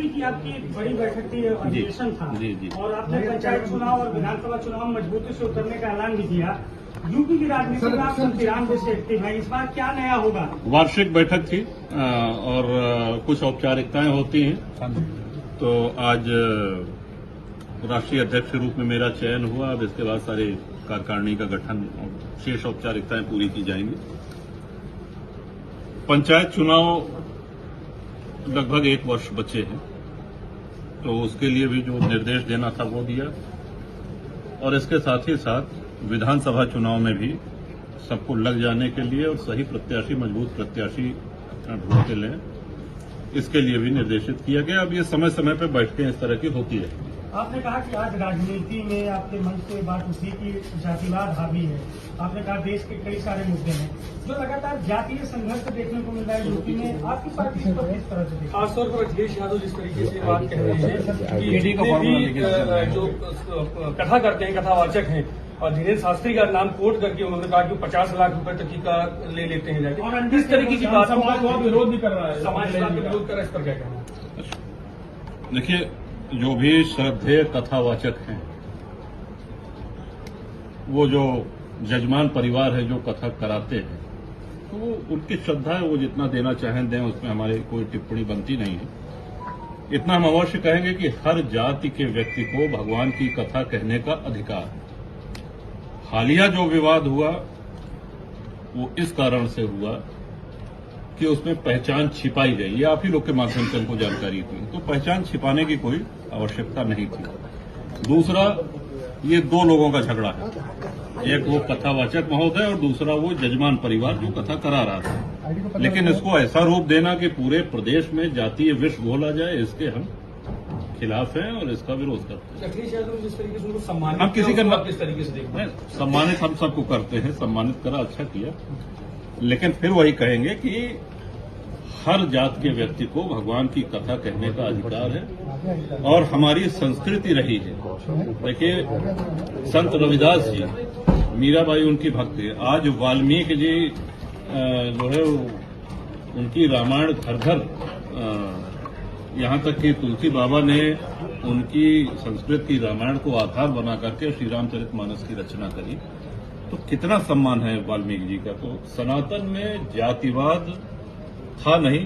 Party की आपकी बड़ी बैठक थी, अधिवेशन था जी। और आपने पंचायत चुनाव और विधानसभा चुनाव में मजबूती से उतरने का ऐलान भी किया। यूपी की राजनीति में आप 93 से एक्टिव है, इस बार क्या नया होगा? वार्षिक बैठक थी और कुछ औपचारिकताएं होती हैं। तो आज राष्ट्रीय अध्यक्ष के रूप में मेरा चयन हुआ। अब इसके बाद सारे कार्यकारिणी का गठन और शेष औपचारिकताएं पूरी की जाएंगी। पंचायत चुनाव लगभग 1 वर्ष बचे हैं, तो उसके लिए भी जो निर्देश देना था वो दिया और इसके साथ ही साथ विधानसभा चुनाव में भी सबको लग जाने के लिए और सही प्रत्याशी, मजबूत प्रत्याशी ढूंढते लें, इसके लिए भी निर्देशित किया गया। अब ये समय समय पर बैठकें इस तरह की होती है। आपने कहा कि आज राजनीति में आपके मन से बात उठी कि जातिवाद हावी है। आपने कहा देश के कई सारे मुद्दे हैं जो लगातार जातीय संघर्ष देखने को मिल रहा है यूपी में। आपकी पार्टी इस पर किस तरह से देखती है? खासतौर पर अखिलेश यादव जिस तरीके से बात कह रहे हैं कि जितने भी जो कथा करते हैं, कथावाचक हैं, और धीरेन्द्र शास्त्री का नाम कोट करके उन्होंने कहा कि 50 लाख रुपए तक की का ले लेते हैं जाके, और इस तरीके की बात विरोध भी कर रहा है, समाज विरोध कर रहा है। इस पर क्या कहना है? देखिए, जो भी श्रद्धेय कथावाचक हैं, वो जो जजमान परिवार है जो कथा कराते हैं, तो वो उनकी श्रद्धा है, वो जितना देना चाहें दें, उसमें हमारी कोई टिप्पणी बनती नहीं है। इतना हम अवश्य कहेंगे कि हर जाति के व्यक्ति को भगवान की कथा कहने का अधिकार है। हालिया जो विवाद हुआ वो इस कारण से हुआ कि उसमें पहचान छिपाई गई। ये आप ही लोग के माध्यम से हमको जानकारी थी, तो पहचान छिपाने की कोई आवश्यकता नहीं थी। दूसरा, ये 2 लोगों का झगड़ा है, एक वो कथावाचक महोदय और दूसरा वो जजमान परिवार जो कथा करा रहा था। लेकिन इसको ऐसा रूप देना कि पूरे प्रदेश में जातीय विष घोला जाए, इसके हम खिलाफ हैं और इसका विरोध करते हैं। अखिलेश यादव जिस तरीके से उनको सम्मानित हम किसी का किस तरीके से देखते हैं? सम्मानित हम सबको करते हैं, सम्मानित करा, अच्छा किया, लेकिन फिर वही कहेंगे कि हर जात के व्यक्ति को भगवान की कथा कहने का अधिकार है और हमारी संस्कृति रही है। देखिए, संत रविदास जी, मीराबाई उनकी भक्त है। आज वाल्मीकि जी जो है उनकी रामायण घर घर, यहाँ तक कि तुलसी बाबा ने उनकी संस्कृत की रामायण को आधार बना करके श्री रामचरितमानस की रचना करी। तो कितना सम्मान है वाल्मीकि जी का। तो सनातन में जातिवाद था नहीं,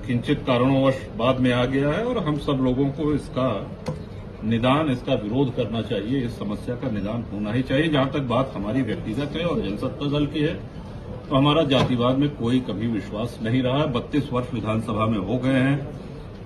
किंचित कारणोंवश बाद में आ गया है और हम सब लोगों को इसका निदान, इसका विरोध करना चाहिए। इस समस्या का निदान होना ही चाहिए। जहां तक बात हमारी व्यक्तिगत है और जनसत्ता दल की है, तो हमारा जातिवाद में कोई कभी विश्वास नहीं रहा। 32 वर्ष विधानसभा में हो गए हैं।